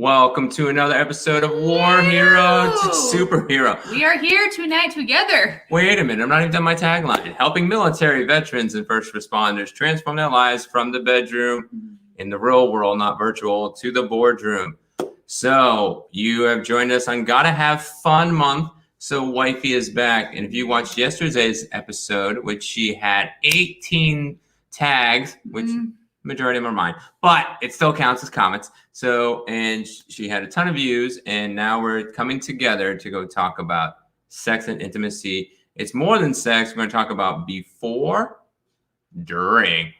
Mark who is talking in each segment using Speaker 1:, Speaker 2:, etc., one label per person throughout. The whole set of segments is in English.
Speaker 1: Welcome to another episode of War Hero to Superhero.
Speaker 2: We are here tonight together.
Speaker 1: Wait a minute, I'm not even done my tagline. Helping military veterans and first responders transform their lives from the bedroom in the real world, not virtual, to the boardroom. So you have joined us on Gotta Have Fun Month. So Wifey is back. And if you watched yesterday's episode, which she had 18 tags, which majority of them are mine, but it still counts as comments. So, and she had a ton of views, and now we're coming together to go talk about sex and intimacy. It's more than sex. We're going to talk about before, during,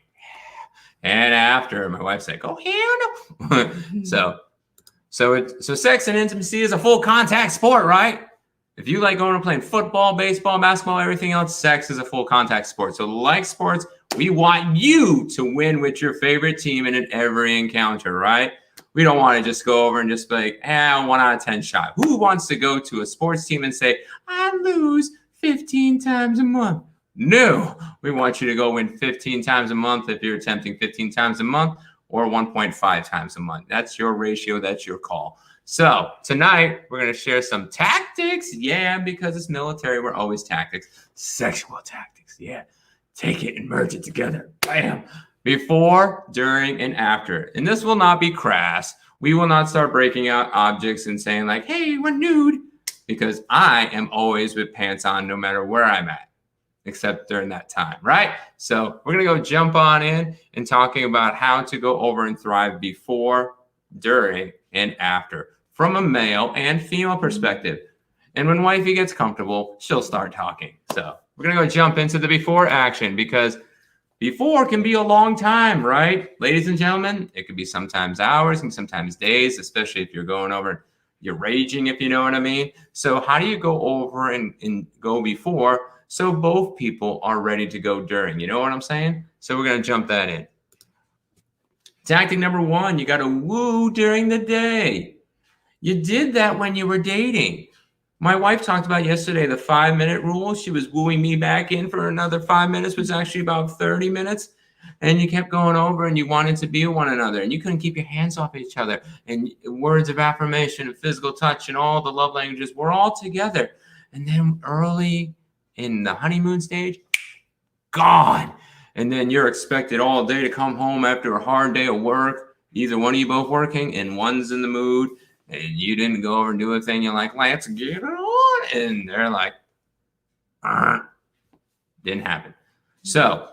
Speaker 1: and after. My wife's like, oh, hell no. So sex and intimacy is a full contact sport, right? If you like going and playing football, baseball, basketball, everything else, sex is a full contact sport. So like sports, we want you to win with your favorite team in every encounter, right? We don't want to just go over and just be like, 1 out of 10 shot. Who wants to go to a sports team and say, I lose 15 times a month? No, we want you to go win 15 times a month if you're attempting 15 times a month or 1.5 times a month. That's your ratio. That's your call. So tonight we're going to share some tactics. Yeah, because it's military, we're always tactics. Sexual tactics. Yeah. Take it and merge it together. Bam. Before, during, and after. And this will not be crass. We will not start breaking out objects and saying like, hey, we're nude. Because I am always with pants on no matter where I'm at. Except during that time, right? So we're going to go jump on in and talking about how to go over and thrive before, during, and after. From a male and female perspective. And when wifey gets comfortable, she'll start talking. So we're going to go jump into the before action because before can be a long time, right? Ladies and gentlemen, it could be sometimes hours and sometimes days, especially if you're going over, you're raging, if you know what I mean. So how do you go over and go before so both people are ready to go during? You know what I'm saying? So we're going to jump that in. Tactic number 1, you got to woo during the day. You did that when you were dating. My wife talked about yesterday the 5-minute rule. She was wooing me back in for another 5 minutes, which was actually about 30 minutes. And you kept going over and you wanted to be with one another and you couldn't keep your hands off each other. And words of affirmation and physical touch and all the love languages were all together. And then early in the honeymoon stage, gone. And then you're expected all day to come home after a hard day of work. Either one of you both working and one's in the mood. And you didn't go over and do a thing. You're like, let's get it on. And they're like, didn't happen. So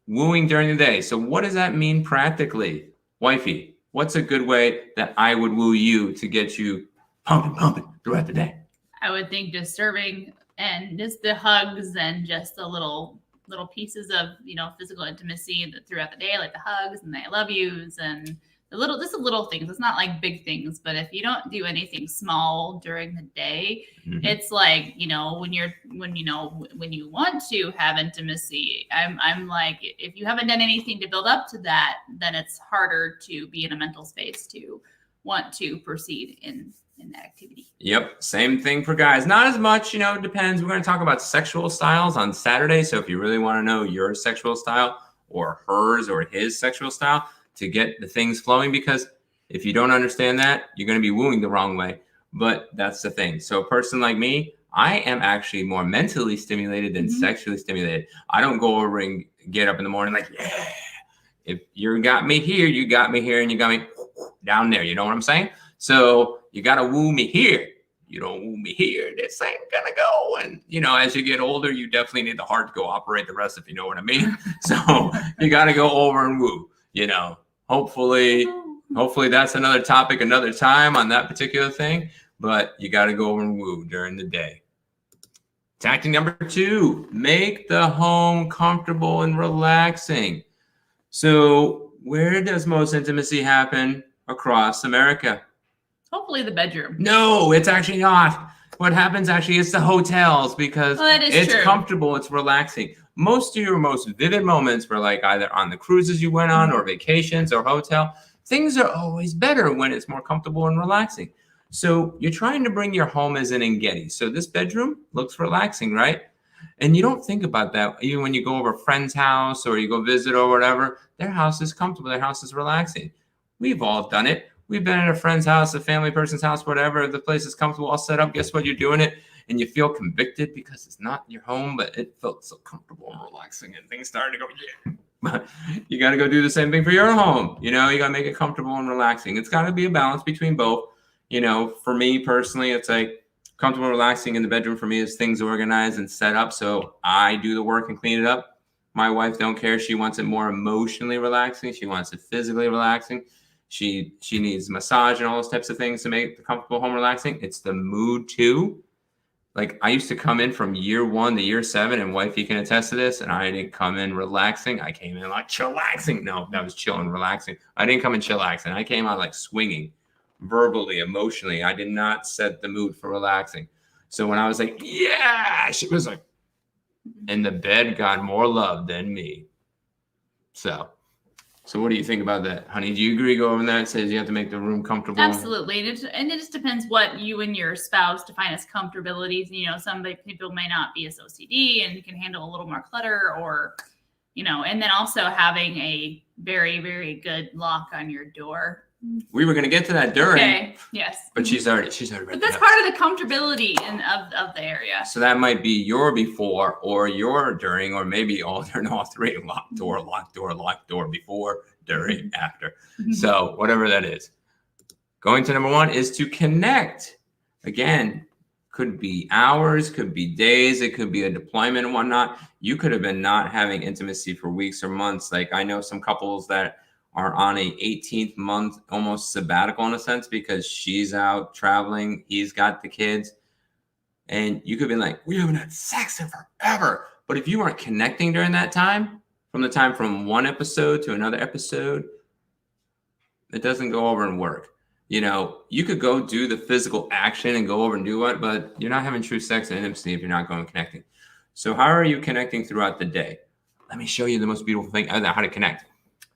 Speaker 1: wooing during the day. So what does that mean practically? Wifey, what's a good way that I would woo you to get you pumping throughout the day?
Speaker 2: I would think just serving and just the hugs and just the little pieces of, physical intimacy throughout the day, like the hugs and the I love yous and the little things. It's not like big things, but if you don't do anything small during the day, it's like, when you want to have intimacy, I'm like, if you haven't done anything to build up to that, then it's harder to be in a mental space to want to proceed in that activity.
Speaker 1: Yep. Same thing for guys. Not as much, it depends. We're going to talk about sexual styles on Saturday. So if you really want to know your sexual style or hers or his sexual style, to get the things flowing, because if you don't understand that, you're going to be wooing the wrong way. But that's the thing. So a person like me, I am actually more mentally stimulated than sexually stimulated. I don't go over and get up in the morning like, yeah. If you got me here, you got me here, and you got me down there. You know what I'm saying? So you got to woo me here. You don't woo me here, this ain't going to go. And, as you get older, you definitely need the heart to go operate the rest, if you know what I mean. So you got to go over and woo. Hopefully that's another topic, another time on that particular thing, but you got to go over and woo during the day. Tactic number 2, make the home comfortable and relaxing. So where does most intimacy happen across America?
Speaker 2: Hopefully the bedroom.
Speaker 1: No, it's actually not. What happens actually is the hotels because it's true. Comfortable, it's relaxing. Most of your most vivid moments were like either on the cruises you went on or vacations or hotel. Things are always better when it's more comfortable and relaxing. So you're trying to bring your home as an Engedi. So this bedroom looks relaxing, right? And you don't think about that. Even when you go over a friend's house or you go visit or whatever, their house is comfortable. Their house is relaxing. We've all done it. We've been at a friend's house, a family person's house, whatever. The place is comfortable, all set up. Guess what? You're doing it, and you feel convicted because it's not your home, but it felt so comfortable and relaxing, and things started to go, yeah. But you got to go do the same thing for your home. You know, you got to make it comfortable and relaxing. It's got to be a balance between both. You know, for me personally, it's like comfortable and relaxing in the bedroom for me is things organized and set up. So I do the work and clean it up. My wife don't care. She wants it more emotionally relaxing. She wants it physically relaxing. She needs massage and all those types of things to make the comfortable home relaxing. It's the mood too. Like I used to come in from year 1 to year 7, and wifey can attest to this. And I didn't come in relaxing. I came in like chillaxing. No, that was chill and relaxing. I didn't come in chillaxing. I came out like swinging, verbally, emotionally. I did not set the mood for relaxing. So when I was like, yeah, she was like, and the bed got more love than me. So what do you think about that, honey? Do you agree? Go over that. It says you have to make the room comfortable.
Speaker 2: Absolutely, and it just depends what you and your spouse define as comfortabilities. You know, some people may not be as OCD and can handle a little more clutter, or you know, and then also having a very, very good lock on your door.
Speaker 1: We were going to get to that during.
Speaker 2: Okay. Yes.
Speaker 1: But she's already
Speaker 2: But
Speaker 1: ready.
Speaker 2: that's part of the comfortability of the area.
Speaker 1: So that might be your before or your during, or maybe all during, all three. Locked door, before, during, after. So whatever that is. Going to number 1 is to connect. Again, could be hours, could be days, it could be a deployment and whatnot. You could have been not having intimacy for weeks or months. Like I know some couples that are on a 18th month almost sabbatical in a sense, because she's out traveling, he's got the kids, and you could be like, we haven't had sex in forever. But if you weren't connecting during that time, from one episode to another episode, it doesn't go over and work. You know, you could go do the physical action and go over and do it, but you're not having true sex and intimacy if you're not going and connecting. So how are you connecting throughout the day? Let me show you the most beautiful thing, how to connect.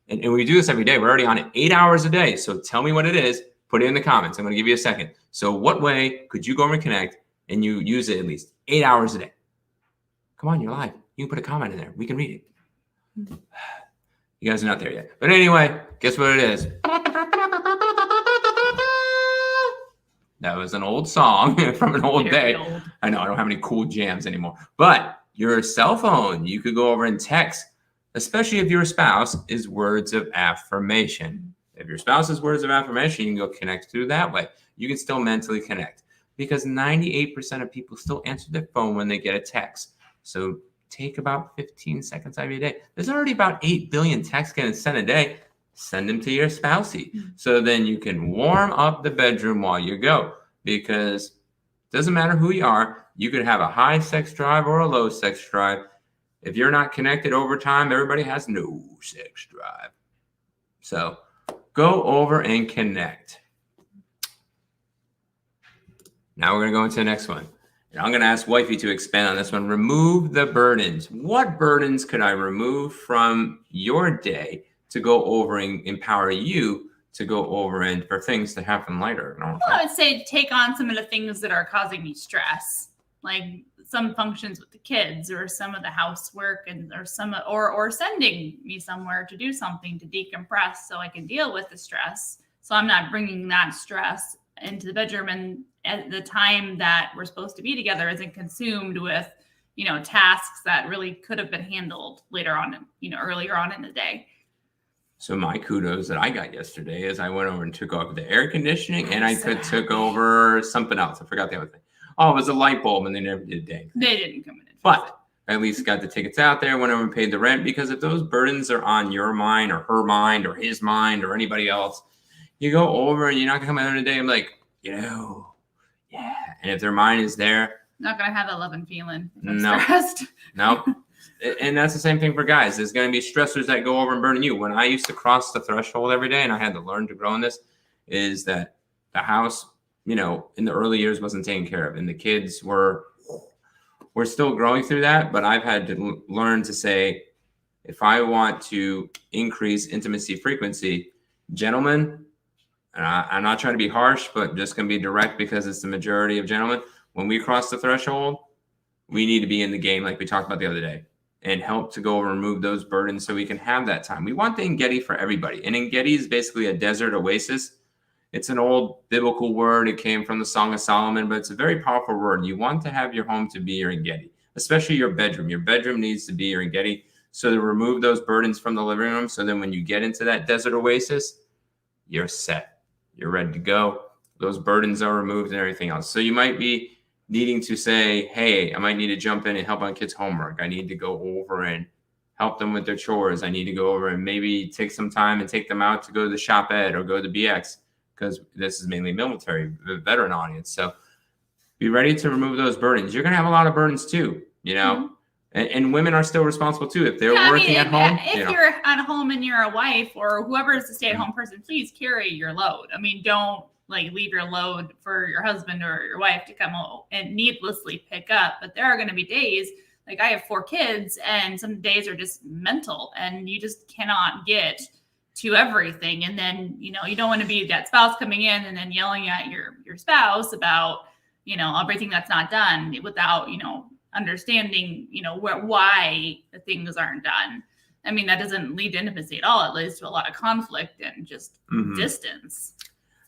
Speaker 1: And we do this every day. We're already on it 8 hours a day. So tell me what it is. Put it in the comments. I'm going to give you a second. So what way could you go over and connect and you use it at least 8 hours a day? Come on, you're live. You can put a comment in there. We can read it. You guys are not there yet. But anyway, guess what it is? That was an old song from an old day.
Speaker 2: Old.
Speaker 1: I know I don't have any cool jams anymore. But your cell phone, you could go over and text, especially if your spouse is words of affirmation. If your spouse is words of affirmation, you can go connect through that way. You can still mentally connect, because 98% of people still answer their phone when they get a text. So take about 15 seconds out of your day. There's already about 8 billion texts getting sent a day. Send them to your spousey. So then you can warm up the bedroom while you go, because it doesn't matter who you are. You could have a high sex drive or a low sex drive. If you're not connected over time, everybody has no sex drive. So go over and connect. Now we're going to go into the next one. And I'm going to ask wifey to expand on this one. Remove the burdens. What burdens could I remove from your day to go over and empower you to go over and for things to happen lighter?
Speaker 2: Well, I would say take on some of the things that are causing me stress, like some functions with the kids, or some of the housework, or sending me somewhere to do something to decompress so I can deal with the stress. So I'm not bringing that stress into the bedroom, and at the time that we're supposed to be together isn't consumed with, you know, tasks that really could have been handled later on, you know, earlier on in the day.
Speaker 1: So my kudos that I got yesterday is I went over and took over the air conditioning, and I took over something else. I forgot the other thing. Oh, it was a light bulb, and they never did a dang thing.
Speaker 2: They didn't come in.
Speaker 1: But I at least got the tickets out there, went over and paid the rent, because if those burdens are on your mind or her mind or his mind or anybody else, you go over and you're not going to come out of the day and be like, you know, yeah. And if their mind is there.
Speaker 2: Not going to have that love and feeling.
Speaker 1: No.
Speaker 2: Stressed.
Speaker 1: No. And that's the same thing for guys. There's going to be stressors that go over and burn you. When I used to cross the threshold every day, and I had to learn to grow in this, is that the house, you know, in the early years wasn't taken care of. And the kids were still growing through that. But I've had to learn to say, if I want to increase intimacy frequency, gentlemen, and I'm not trying to be harsh, but just going to be direct because it's the majority of gentlemen. When we cross the threshold, we need to be in the game like we talked about the other day and help to go over and remove those burdens so we can have that time. We want the Engedi for everybody. And Engedi is basically a desert oasis. It's an old biblical word. It came from the Song of Solomon, but it's a very powerful word. You want to have your home to be your Engedi, especially your bedroom. Your bedroom needs to be your Engedi. So to remove those burdens from the living room, so then when you get into that desert oasis, you're set. You're ready to go. Those burdens are removed and everything else. So you might be needing to say, hey, I might need to jump in and help on kids' homework. I need to go over and help them with their chores. I need to go over and maybe take some time and take them out to go to the shop ed or go to BX, because this is mainly military, the veteran audience. So be ready to remove those burdens. You're going to have a lot of burdens too, you know, mm-hmm. and women are still responsible too. If they're working at home.
Speaker 2: If you're at home and you're a wife or whoever is the stay-at-home person, please carry your load. I mean, don't like leave your load for your husband or your wife to come home and needlessly pick up. But there are going to be days, like I have 4 kids, and some days are just mental and you just cannot get to everything. And then, you know, you don't want to be that spouse coming in and then yelling at your spouse about, you know, everything that's not done without, you know, understanding, you know, why the things aren't done. I mean, that doesn't lead to intimacy at all. It leads to a lot of conflict and just distance.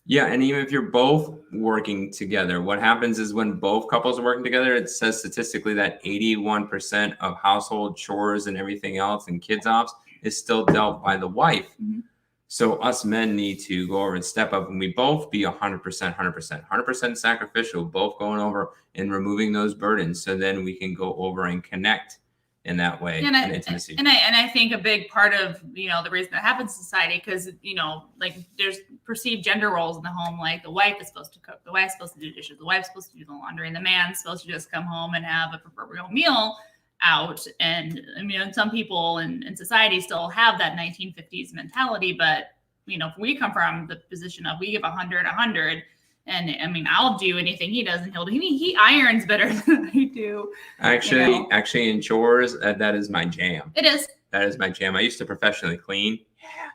Speaker 1: Yeah. And even if you're both working together, what happens is when both couples are working together, it says statistically that 81% of household chores and everything else and kids ops is still dealt by the wife. Mm-hmm. So us men need to go over and step up, and we both be 100% sacrificial, both going over and removing those burdens. So then we can go over and connect in that way in intimacy.
Speaker 2: And I think a big part of, you know, the reason that happens in society, because, you know, like there's perceived gender roles in the home, like the wife is supposed to cook, the wife's supposed to do dishes, the wife's supposed to do the laundry, and the man's supposed to just come home and have a proverbial meal out. And I mean, some people in society still have that 1950s mentality, but you know, if we come from the position of we give 100, and I mean, I'll do anything he does, and he irons better than I do.
Speaker 1: Actually, in chores, that is my jam.
Speaker 2: It is.
Speaker 1: That is my jam. I used to professionally clean. Yeah.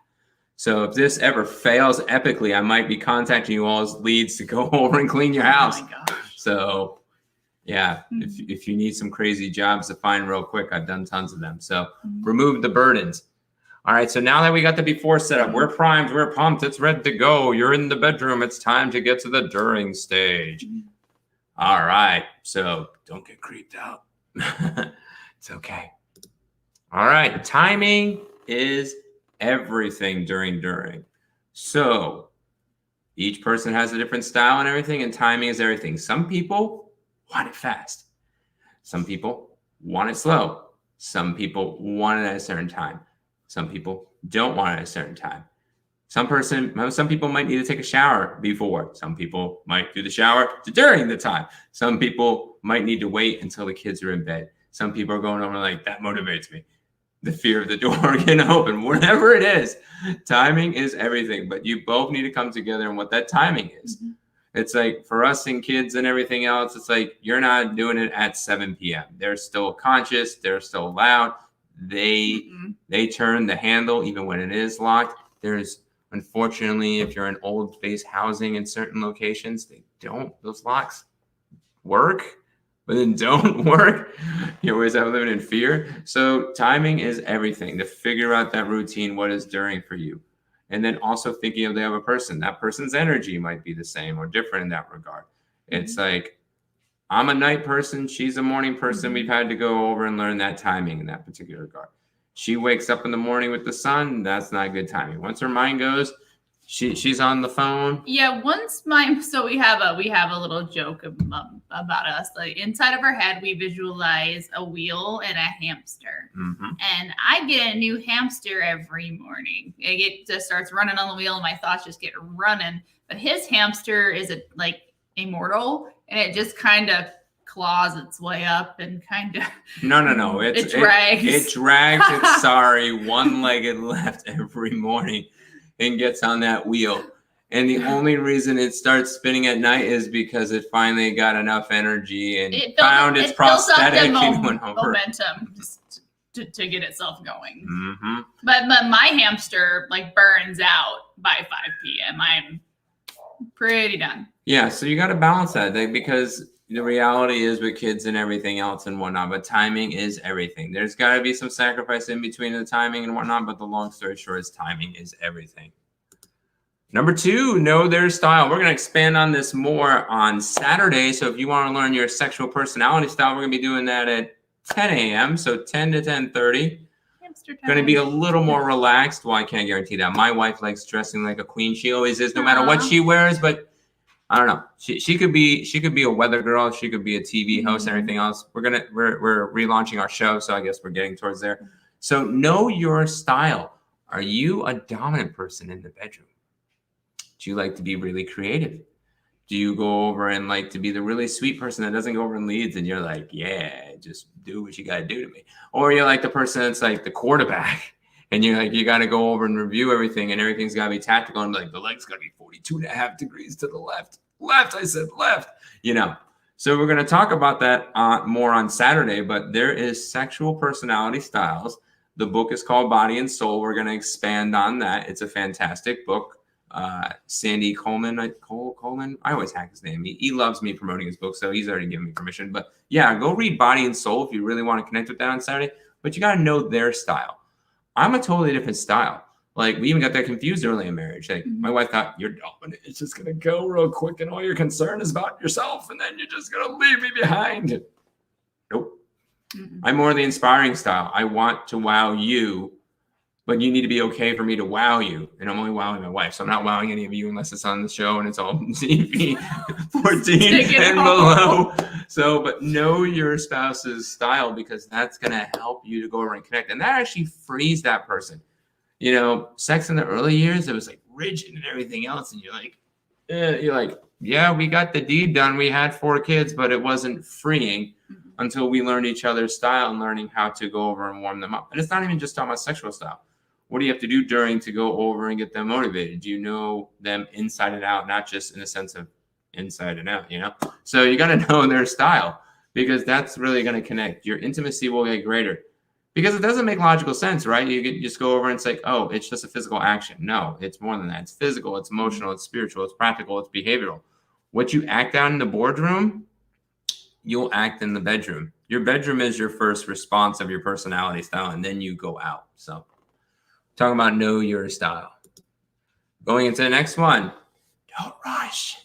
Speaker 1: So if this ever fails epically, I might be contacting you all as leads to go over and clean your house.
Speaker 2: Oh my gosh.
Speaker 1: So yeah, if you need some crazy jobs to find real quick, I've done tons of them. So remove the burdens. All right, so now that we got the before set up, we're primed, we're pumped, it's ready to go. You're in the bedroom. It's time to get to the during stage. All right, so don't get creeped out. It's okay. All right, timing is everything during. So each person has a different style and everything, and timing is everything. Some people want it fast. Some people want it slow. Some people want it at a certain time. Some people don't want it at a certain time. Some people might need to take a shower before. Some people might do the shower during the time. Some people might need to wait until the kids are in bed. Some people are going over like, that motivates me. The fear of the door getting open, whatever it is. Timing is everything, but you both need to come together on what that timing is. Mm-hmm. It's like for us and kids and everything else, it's like you're not doing it at 7 p.m. They're still conscious. They're still loud. They turn the handle even when it is locked. There's, unfortunately, if you're in old space housing in certain locations, those locks work, but then don't work. You always have living in fear. So timing is everything to figure out that routine, what is during for you. And then also thinking of the other person, that person's energy might be the same or different in that regard. It's like, I'm a night person. She's a morning person. We've had to go over and learn that timing in that particular regard. She wakes up in the morning with the sun. That's not good timing. Once her mind goes, she's on the phone.
Speaker 2: Yeah. So we have a little joke about us. Like inside of our head, we visualize a wheel and a hamster. Mm-hmm. And I get a new hamster every morning. It just starts running on the wheel and my thoughts just get running. But his hamster is immortal. And it just kind of claws its way up and kind of
Speaker 1: no.
Speaker 2: It drags.
Speaker 1: It drags its sorry one-legged left every morning and gets on that wheel. And the only reason it starts spinning at night is because it finally got enough energy and found its prosthetic and went over.
Speaker 2: Momentum to get itself going. Mm-hmm. But my hamster burns out by 5 p.m. I'm pretty done.
Speaker 1: Yeah, so you got to balance that because the reality is with kids and everything else and whatnot, but timing is everything. There's got to be some sacrifice in between the timing and whatnot, but the long story short is timing is everything. Number 2, know their style. We're going to expand on this more on Saturday. So if you want to learn your sexual personality style, we're going to be doing that at 10 a.m. So 10 to 10:30.
Speaker 2: Hamster time.
Speaker 1: Going to be a little more relaxed. Well, I can't guarantee that. My wife likes dressing like a queen. She always is, no matter what she wears. But I don't know. She could be a weather girl. She could be a TV host and everything else. We're relaunching our show, so I guess we're getting towards there. So know your style. Are you a dominant person in the bedroom? Do you like to be really creative? Do you go over and like to be the really sweet person that doesn't go over and leads and you're like, yeah, just do what you got to do to me? Or you're like the person that's like the quarterback and you're like, you got to go over and review everything and everything's got to be tactical and like the leg's got to be 42.5 degrees to the left. I said left, So we're going to talk about that more on Saturday, but there is sexual personality styles. The book is called Body and Soul. We're going to expand on that. It's a fantastic book. Sandy Coleman, I always hack his name. He loves me promoting his book, so he's already given me permission. But yeah, go read Body and Soul if you really want to connect with that on Saturday. But you got to know their style. I'm a totally different style. Like we even got that confused early in marriage. Like my wife thought you're dominant. It's just gonna go real quick, and all your concern is about yourself, and then you're just gonna leave me behind. Nope. I'm more the inspiring style. I want to wow you. But you need to be okay for me to wow you. And I'm only wowing my wife. So I'm not wowing any of you unless it's on the show and it's all TV 14 and below. So, but know your spouse's style because that's going to help you to go over and connect. And that actually frees that person. Sex in the early years, it was like rigid and everything else. And you're like, yeah, we got the deed done. We had 4 kids, but it wasn't freeing until we learned each other's style and learning how to go over and warm them up. And it's not even just talking about sexual style. What do you have to do during to go over and get them motivated? Do you know them inside and out, not just in the sense of inside and out, So you got to know their style because that's really going to connect. Your intimacy will get greater because it doesn't make logical sense, right? You just go over and it's like, oh, it's just a physical action. No, it's more than that. It's physical, it's emotional, it's spiritual, it's practical, it's behavioral. What you act out in the boardroom, you'll act in the bedroom. Your bedroom is your first response of your personality style, and then you go out. So talking about know your style. Going into the next one, don't rush.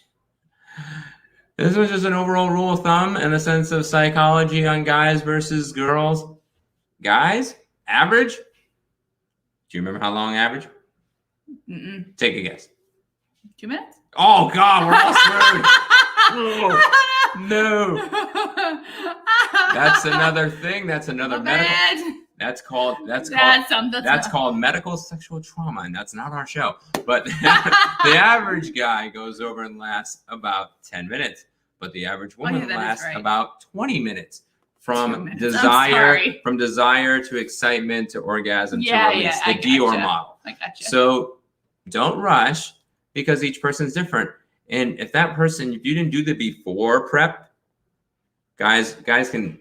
Speaker 1: This was just an overall rule of thumb in the sense of psychology on guys versus girls. Guys, average. Do you remember how long average?
Speaker 2: Mm-mm.
Speaker 1: Take a guess.
Speaker 2: 2 minutes?
Speaker 1: Oh, God, we're all screwed. Oh, no. That's another thing. That's another medical. That's called medical sexual trauma, and that's not our show. But the average guy goes over and lasts about 10 minutes, but the average woman lasts about 20 minutes from desire to excitement to orgasm to release. The Dior model.
Speaker 2: I gotcha.
Speaker 1: So don't rush because each person's different. And if you didn't do the before prep, guys can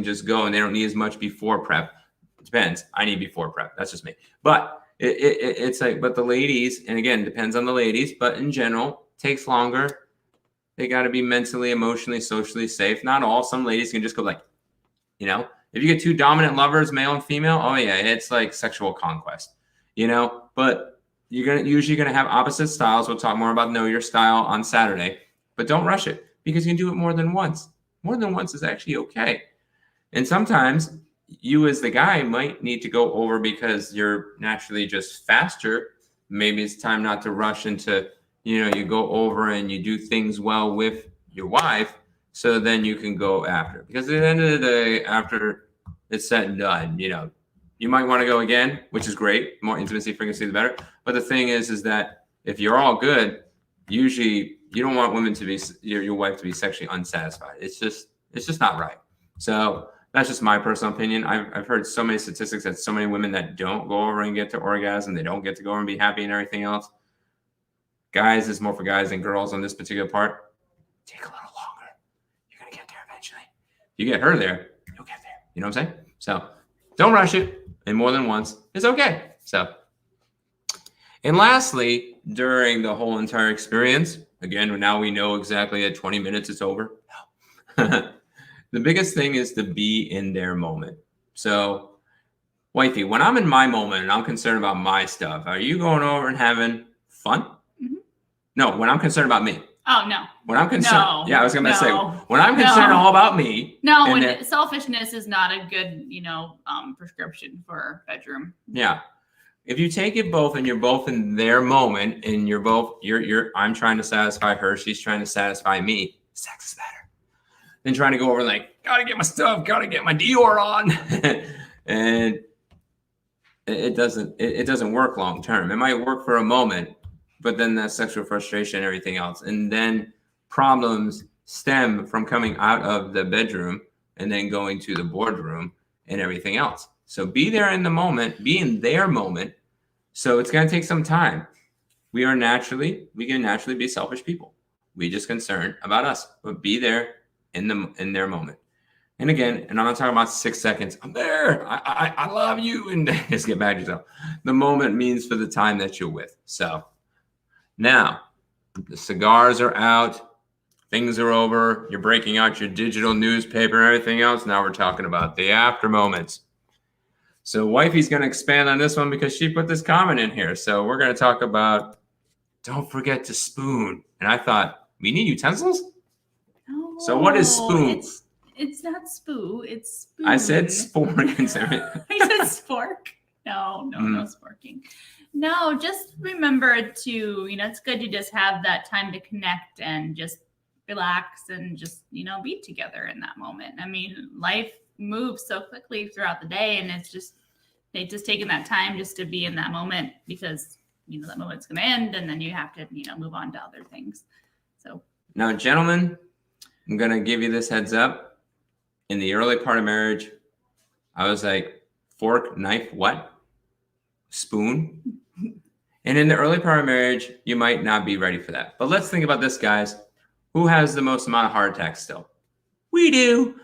Speaker 1: just go and they don't need as much before prep. It depends. I need before prep. That's just me. But it's like, but the ladies, and again, depends on the ladies, but in general, takes longer. They got to be mentally, emotionally, socially safe. Not all. Some ladies can just go like, if you get 2 dominant lovers, male and female, oh yeah, it's like sexual conquest, but you're usually gonna have opposite styles. We'll talk more about know your style on Saturday, but don't rush it because you can do it more than once. More than once is actually okay. And sometimes you as the guy might need to go over because you're naturally just faster. Maybe it's time not to rush into, you go over and you do things well with your wife. So then you can go after. Because at the end of the day, after it's said and done, you might want to go again, which is great. More intimacy, frequency, the better. But the thing is that if you're all good, usually you don't want women to be your wife to be sexually unsatisfied. It's just not right. So that's just my personal opinion. I've heard so many statistics that so many women that don't go over and get to orgasm, they don't get to go over and be happy and everything else. Guys is more for guys than girls on this particular part. Take a little longer. You're gonna get there eventually. If you get her there, you'll get there. You know what I'm saying? So don't rush it. And more than once is okay. So, and lastly, during the whole entire experience, again, now we know exactly at 20 minutes it's over. The biggest thing is to be in their moment. So, wifey, when I'm in my moment and I'm concerned about my stuff, are you going over and having fun?
Speaker 2: Mhm.
Speaker 1: No, when I'm concerned about me.
Speaker 2: Oh, no.
Speaker 1: When I'm concerned,
Speaker 2: No.
Speaker 1: yeah, I was gonna say,
Speaker 2: No.
Speaker 1: when I'm concerned
Speaker 2: No.
Speaker 1: all about me.
Speaker 2: No,
Speaker 1: and
Speaker 2: when
Speaker 1: then-
Speaker 2: selfishness is not a good, prescription for bedroom.
Speaker 1: yeah. If you take it both and you're both in their moment and I'm trying to satisfy her, she's trying to satisfy me, sex is better than trying to go over like, gotta get my stuff, gotta get my Dior on. And it doesn't work long term. It might work for a moment, but then that sexual frustration and everything else. And then problems stem from coming out of the bedroom and then going to the boardroom and everything else. So be there in the moment, be in their moment. So it's going to take some time. We can naturally be selfish people. We just concerned about us, but be there in their moment. And again, and I'm not talking about 6 seconds. I'm there. I love you. And just get back to yourself. The moment means for the time that you're with. So now the cigars are out. Things are over. You're breaking out your digital newspaper and everything else. Now we're talking about the after moments. So wifey's going to expand on this one because she put this comment in here. So we're going to talk about don't forget to spoon. And I thought, we need utensils?
Speaker 2: No,
Speaker 1: So what is spoon?
Speaker 2: It's not spoo. It's spoon.
Speaker 1: I said spork.
Speaker 2: I said spork. No sporking. No, just remember to, it's good to just have that time to connect and just relax and just, be together in that moment. I mean, life moves so quickly throughout the day, and it's just taking that time just to be in that moment because, that moment's going to end, and then you have to, move on to other things. So
Speaker 1: now, gentlemen, I'm going to give you this heads up. In the early part of marriage, I was like, fork, knife, what? Spoon. And in the early part of marriage, you might not be ready for that. But let's think about this, guys. Who has the most amount of heart attacks still? We do.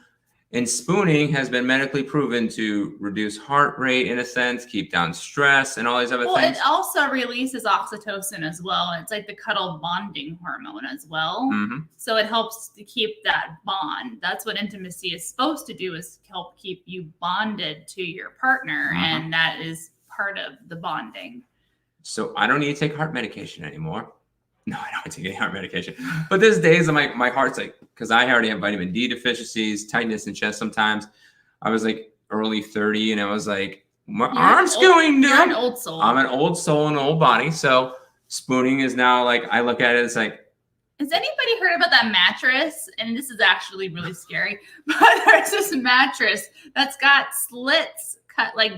Speaker 1: And spooning has been medically proven to reduce heart rate in a sense, keep down stress, and all these other things.
Speaker 2: It also releases oxytocin as well. And it's like the cuddle bonding hormone as well.
Speaker 1: Mm-hmm.
Speaker 2: So it helps to keep that bond. That's what intimacy is supposed to do, is help keep you bonded to your partner.
Speaker 1: Mm-hmm.
Speaker 2: And that is part of the bonding.
Speaker 1: So I don't need to take heart medication anymore. No, I don't take any heart medication. But there's days my heart's like, because I already have vitamin D deficiencies, tightness in chest sometimes. I was like early 30 and I was like, my arm's going
Speaker 2: You're
Speaker 1: down.
Speaker 2: an old soul.
Speaker 1: I'm an old soul in an old body. So spooning is now like, I look at it, it's like.
Speaker 2: Has anybody heard about that mattress? And this is actually really scary. But there's this mattress that's got slits cut like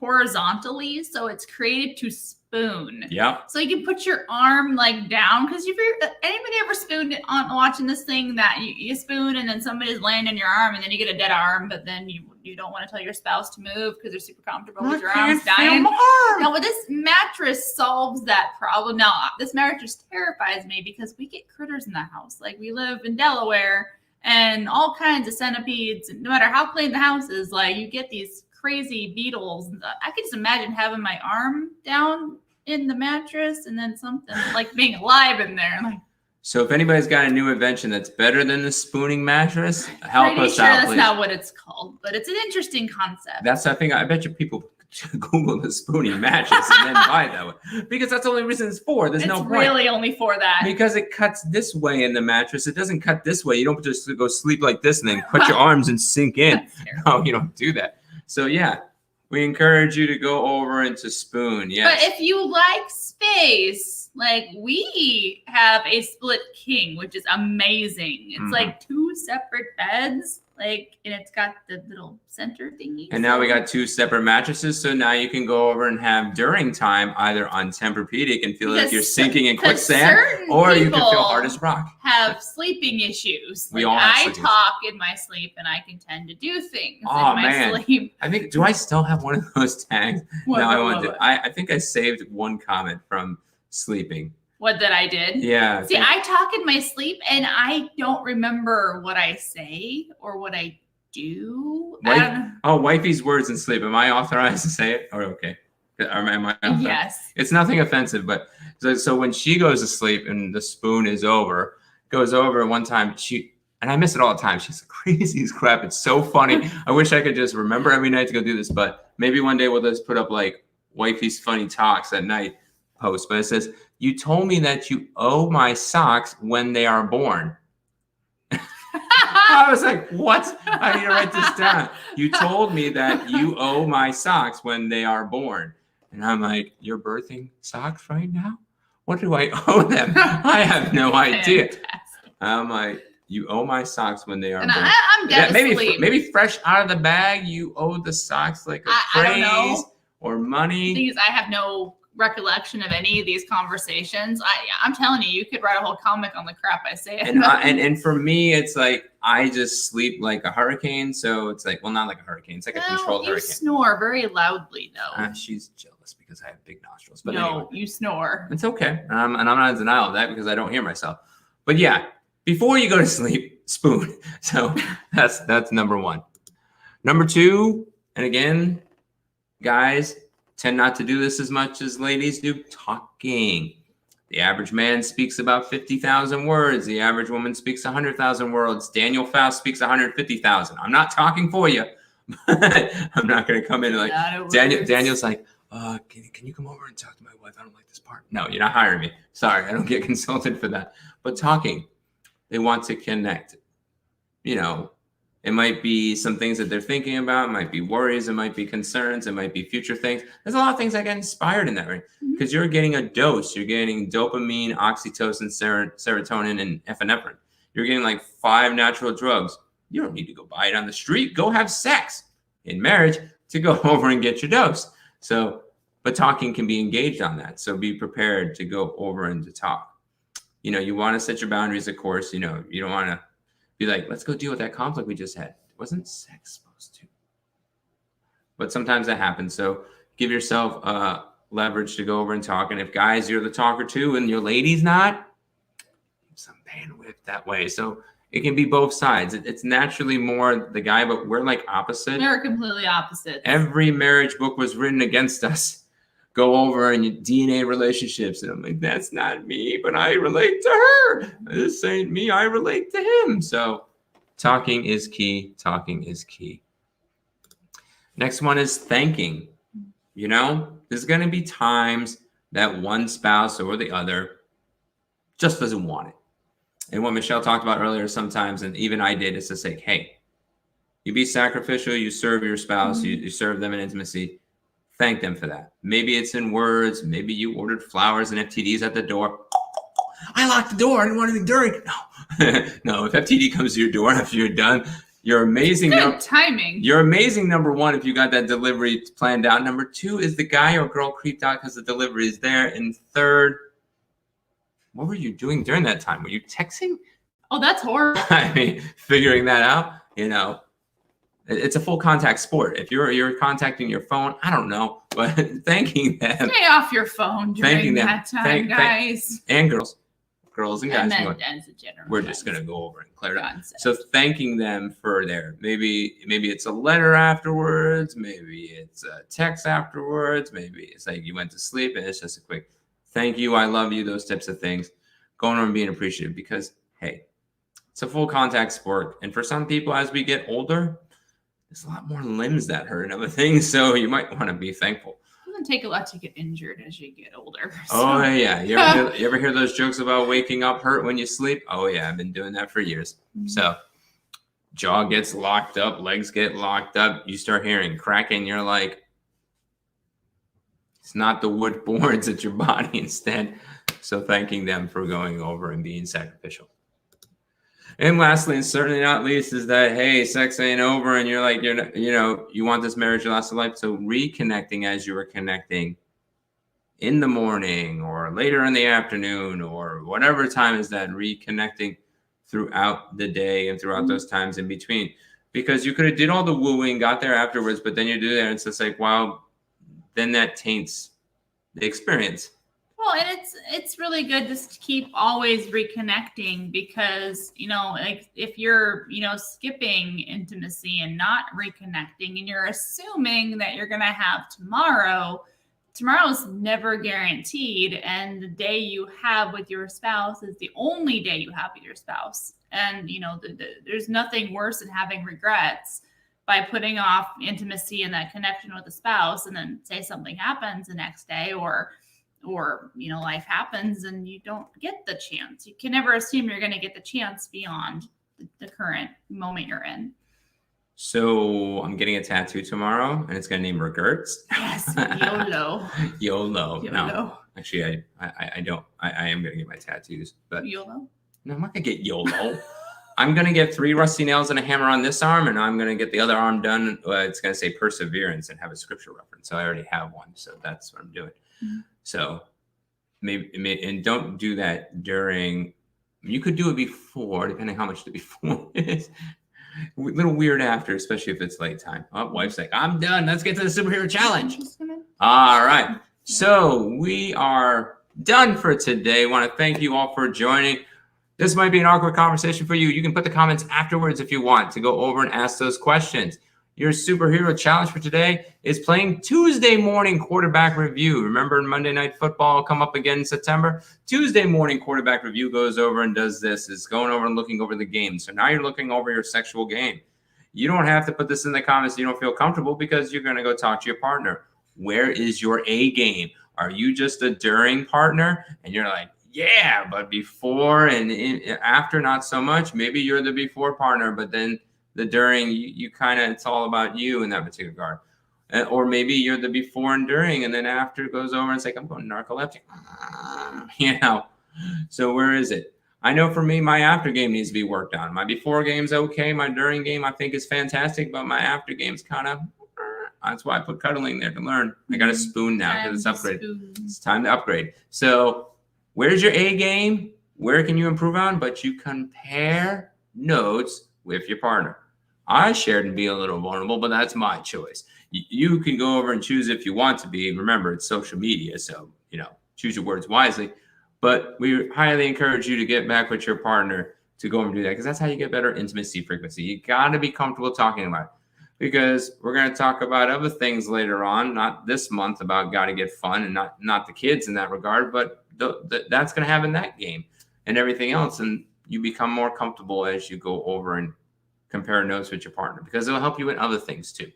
Speaker 2: horizontally. So it's created to spoon.
Speaker 1: Yeah.
Speaker 2: So you can put your arm like down, because if you're anybody ever spooned on watching this thing that you spoon and then somebody's laying in your arm and then you get a dead arm, but then you don't want to tell your spouse to move because they're super comfortable with your arms dying. Now, well, this mattress solves that problem. Now, this mattress terrifies me because we get critters in the house. Like, we live in Delaware and all kinds of centipedes. And no matter how clean the house is, like, you get these crazy beetles. I can just imagine having my arm down in the mattress and then something like being alive in there. Like,
Speaker 1: so if anybody's got a new invention that's better than the spooning mattress, help us
Speaker 2: sure
Speaker 1: out,
Speaker 2: that's
Speaker 1: please.
Speaker 2: not what it's called, but it's an interesting concept.
Speaker 1: That's the thing. I bet you people Google the spooning mattress and then buy that one, because that's the only reason it's for. There's no point.
Speaker 2: It's really only for that.
Speaker 1: Because it cuts this way in the mattress. It doesn't cut this way. You don't just go sleep like this and then put your arms and sink in. No, you don't do that. So yeah, we encourage you to go over into spoon. Yes.
Speaker 2: But if you like space, like, we have a split king, which is amazing. It's like 2 separate beds, like, and it's got the little center thingy.
Speaker 1: And now we got 2 separate mattresses. So now you can go over and have during time either on Tempur-Pedic and feel like you're sinking in quicksand, or you can feel hard as rock.
Speaker 2: Have sleeping issues.
Speaker 1: We
Speaker 2: like,
Speaker 1: all have
Speaker 2: I
Speaker 1: sleeping
Speaker 2: talk in my sleep and I can tend to do things in
Speaker 1: Oh,
Speaker 2: my
Speaker 1: man.
Speaker 2: sleep.
Speaker 1: I think, do I still have one of those tags?
Speaker 2: What,
Speaker 1: I think I saved one comment from sleeping.
Speaker 2: What that I did?
Speaker 1: Yeah.
Speaker 2: See, I talk in my sleep and I don't remember what I say or what I do.
Speaker 1: Wifey's words in sleep. Am I authorized to say it? Or okay. Am I authorized?
Speaker 2: Yes.
Speaker 1: It's nothing offensive, but so when she goes to sleep and the spoon is over, goes over one time, and I miss it all the time. She's crazy as crap. It's so funny. I wish I could just remember every night to go do this, but maybe one day we'll just put up like wifey's funny talks at night post. But it says, You told me that you owe my socks when they are born. I was like, what? I need to write this down. You told me that you owe my socks when they are born. And I'm like, you're birthing socks right now? What do I owe them? I have no idea.
Speaker 2: Fantastic.
Speaker 1: I'm like, you owe my socks when they are
Speaker 2: And
Speaker 1: born.
Speaker 2: I'm dead asleep.
Speaker 1: Maybe fresh out of the bag, you owe the socks like a
Speaker 2: I don't know.
Speaker 1: praise or money.
Speaker 2: The thing is, I have no recollection of any of these conversations. I'm telling you, you could write a whole comic on the crap I say.
Speaker 1: And for me, it's like I just sleep like a hurricane. So it's like, well, not like a hurricane. It's like a controlled
Speaker 2: you
Speaker 1: hurricane.
Speaker 2: snore very loudly, though.
Speaker 1: She's jealous because I have big nostrils. But
Speaker 2: no,
Speaker 1: anyway,
Speaker 2: you snore.
Speaker 1: it's okay. And I'm not in denial of that because I don't hear myself. But yeah, before you go to sleep, spoon. So that's number one. Number two, and again, guys tend not to do this as much as ladies do, talking. The average man speaks about 50,000 words. The average woman speaks 100,000 words. Daniel Faust speaks 150,000. I'm not talking for you. I'm not going to come in like Daniel's like, can you come over and talk to my wife? I don't like this part. No, you're not hiring me. Sorry, I don't get consulted for that. But talking, they want to connect. You know, it might be some things that they're thinking about. It might be worries. It might be concerns. It might be future things. There's a lot of things that get inspired in that, right? Because you're getting a dose. You're getting dopamine, oxytocin, serotonin, and epinephrine. You're getting like 5 natural drugs. You don't need to go buy it on the street. Go have sex in marriage to go over and get your dose. So, but talking can be engaged on that. So be prepared to go over and to talk. You know, you want to set your boundaries, of course. You know, you don't want to be like, let's go deal with that conflict we just had. It wasn't sex supposed to. But sometimes that happens. So give yourself leverage to go over and talk. And if guys, you're the talker too, and your lady's not, some bandwidth that way. So it can be both sides. It's naturally more the guy, but we're like opposite.
Speaker 2: We're completely opposite.
Speaker 1: Every marriage book was written against us. Go over and your DNA relationships. And I'm like, that's not me, but I relate to her. This ain't me. I relate to him. So talking is key. Talking is key. Next one is thanking. You know, there's going to be times that one spouse or the other just doesn't want it. And what Michelle talked about earlier sometimes, and even I did, is to say, hey, you be sacrificial. You serve your spouse. You serve them in intimacy. Thank them for that. Maybe it's in words. Maybe you ordered flowers and FTDs at the door. I locked the door. I didn't want anything dirty. No. No, if FTD comes to your door after you're done, you're amazing.
Speaker 2: Good timing.
Speaker 1: You're amazing, number one, if you got that delivery planned out. Number two is the guy or girl creeped out because the delivery is there. And third, what were you doing during that time? Were you texting?
Speaker 2: Oh, that's horrible.
Speaker 1: I mean, figuring that out, you know. It's a full contact sport. If you're contacting your phone, I don't know, but thanking them.
Speaker 2: Stay off your phone during that time, guys.
Speaker 1: And girls and guys.
Speaker 2: And then as a general.
Speaker 1: We're just gonna go over and clear it up. So thanking them for their maybe it's a letter afterwards, maybe it's a text afterwards, maybe it's like you went to sleep and it's just a quick thank you, I love you, those types of things. Going on and being appreciative because hey, it's a full contact sport, and for some people as we get older, there's a lot more limbs that hurt and other things, so you might want to be thankful.
Speaker 2: It doesn't take a lot to get injured as you get older. So.
Speaker 1: Oh, yeah. You ever hear those jokes about waking up hurt when you sleep? Oh, yeah. I've been doing that for years. Mm-hmm. So jaw gets locked up, legs get locked up. You start hearing cracking. You're like, it's not the wood boards, it's your body instead. So thanking them for going over and being sacrificial. And lastly, and certainly not least, is that, hey, sex ain't over and you're like, you want this marriage to last a life. So reconnecting as you were connecting in the morning or later in the afternoon or whatever time is that, reconnecting throughout the day and throughout those times in between. Because you could have did all the wooing, got there afterwards, but then you do that and it's just like, wow, then that taints the experience.
Speaker 2: Well, and it's really good just to keep always reconnecting because, like if you're, skipping intimacy and not reconnecting and you're assuming that you're going to have tomorrow's never guaranteed. And the day you have with your spouse is the only day you have with your spouse. And, there's nothing worse than having regrets by putting off intimacy and that connection with the spouse and then say something happens the next day or or life happens and you don't get the chance. You can never assume you're going to get the chance beyond the current moment you're in.
Speaker 1: So I'm getting a tattoo tomorrow, and it's gonna name Regrets.
Speaker 2: Yes, YOLO.
Speaker 1: YOLO.
Speaker 2: YOLO.
Speaker 1: No, actually, I don't. I am gonna get my tattoos, but
Speaker 2: YOLO.
Speaker 1: No, I'm not gonna get YOLO. I'm gonna get 3 rusty nails and a hammer on this arm, and I'm gonna get the other arm done. It's gonna say perseverance and have a scripture reference. So I already have one, so that's what I'm doing. Mm-hmm. So maybe, and don't do that during. You could do it before, depending how much the before is. A little weird after, especially if it's late time. Oh, wife's like, I'm done. Let's get to the superhero challenge. All right. So we are done for today. Want to thank you all for joining. This might be an awkward conversation for you. You can put the comments afterwards if you want to go over and ask those questions. Your superhero challenge for today is playing Tuesday morning quarterback review. Remember Monday Night Football come up again in September? Tuesday morning quarterback review goes over and does this. It's going over and looking over the game. So now you're looking over your sexual game. You don't have to put this in the comments if you don't feel comfortable because you're going to go talk to your partner. Where is your A game? Are you just a during partner? And you're like, yeah, but before and after, not so much. Maybe you're the before partner, but then the during, you kind of, it's all about you in that particular regard. Or maybe you're the before and during, and then after it goes over and it's like, I'm going narcoleptic. So where is it? I know for me, my after game needs to be worked on. My before game's okay. My during game, I think, is fantastic, but my after game's kind of, that's why I put cuddling there to learn. I got a spoon now because it's upgraded. It's time to upgrade. So where's your A game? Where can you improve on? But you compare notes with your partner. I shared and be a little vulnerable, but that's my choice. You can go over and choose if you want to be. Remember, it's social media, so choose your words wisely. But we highly encourage you to get back with your partner to go and do that, because that's how you get better intimacy frequency. You got to be comfortable talking about it, because we're going to talk about other things later on, not this month, about got to get fun, and not the kids in that regard, but that's going to happen that game and everything else. And you become more comfortable as you go over and compare notes with your partner, because it'll help you in other things too.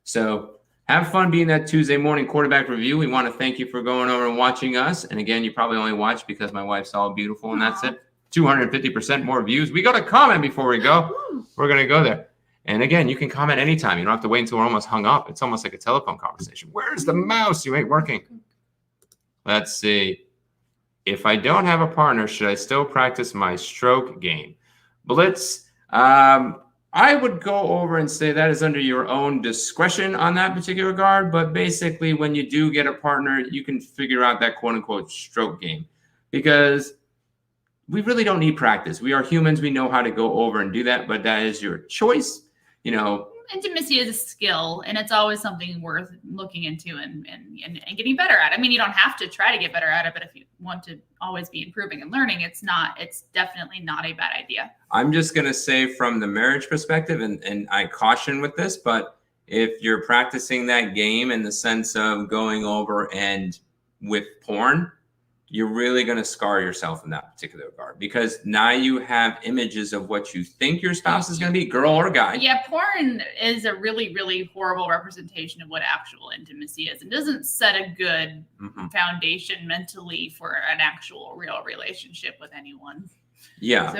Speaker 1: So have fun being that Tuesday morning quarterback review. We want to thank you for going over and watching us. And again, you probably only watched because my wife's all beautiful, and that's it. 250% more views. We got a comment before we go. We're going to go there. And again, you can comment anytime. You don't have to wait until we're almost hung up. It's almost like a telephone conversation. Where's the mouse? You ain't working. Let's see. If I don't have a partner, should I still practice my stroke game? Blitz. I would go over and say that is under your own discretion on that particular regard. But basically, when you do get a partner, you can figure out that quote unquote stroke game, because we really don't need practice. We are humans. We know how to go over and do that, but that is your choice.
Speaker 2: Intimacy is a skill, and it's always something worth looking into and getting better at. I mean, you don't have to try to get better at it, but if you want to always be improving and learning, it's definitely not a bad idea. I'm just going to say from the marriage perspective, and I caution with this, but if you're practicing that game in the sense of going over and with porn, you're really going to scar yourself in that particular regard, because now you have images of what you think your spouse is going to be, girl or guy. Yeah, porn is a really, really horrible representation of what actual intimacy is. It doesn't set a good foundation mentally for an actual real relationship with anyone. Yeah.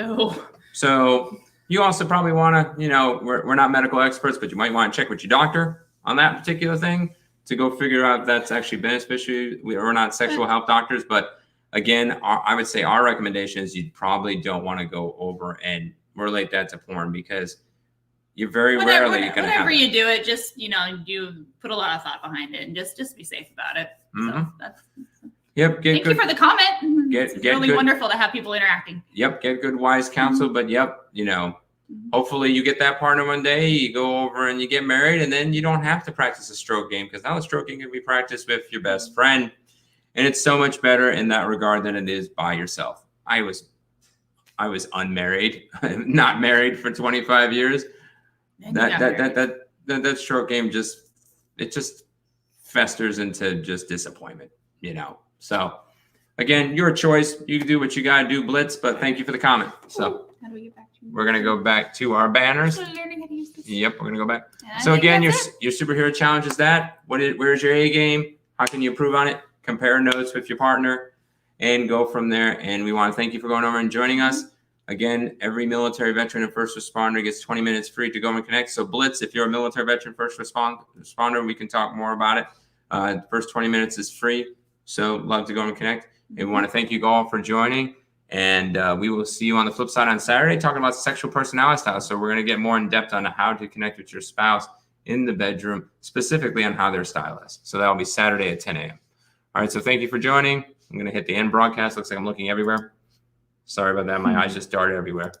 Speaker 2: So you also probably want to, we're not medical experts, but you might want to check with your doctor on that particular thing to go figure out if that's actually beneficial. We're not sexual health doctors, but again, I would say our recommendation is you probably don't want to go over and relate that to porn, because you're rarely going to have whenever you do it, just, you put a lot of thought behind it, and just be safe about it. So that's. Yep. Thank you for the comment. It's really wonderful to have people interacting. Yep. Get good, wise counsel. But hopefully you get that partner one day, you go over and you get married, and then you don't have to practice a stroke game, because now the stroke game can be practiced with your best friend. And it's so much better in that regard than it is by yourself. I was unmarried, not married for 25 years. That stroke game just festers into just disappointment, So again, your choice. You can do what you got to do, Blitz, but thank you for the comment. So how do we get back to we're going to go back to our banners. Learning how to use this. Yep, we're going to go back. So again, your superhero challenge is that. Where's your A game? How can you improve on it?
Speaker 1: compare notes with your partner, and go from there. And we want to thank you for going over and joining us. Again, every military veteran and first responder gets 20 minutes free to go and connect. So Blitz, if you're a military veteran first responder, we can talk more about it. The first 20 minutes is free. So love to go and connect. And we want to thank you all for joining. And we will see you on the flip side on Saturday talking about sexual personality styles. So we're going to get more in depth on how to connect with your spouse in the bedroom, specifically on how their style is. So that'll be Saturday at 10 a.m. All right. So thank you for joining. I'm going to hit the end broadcast. Looks like I'm looking everywhere. Sorry about that. My eyes just darted everywhere.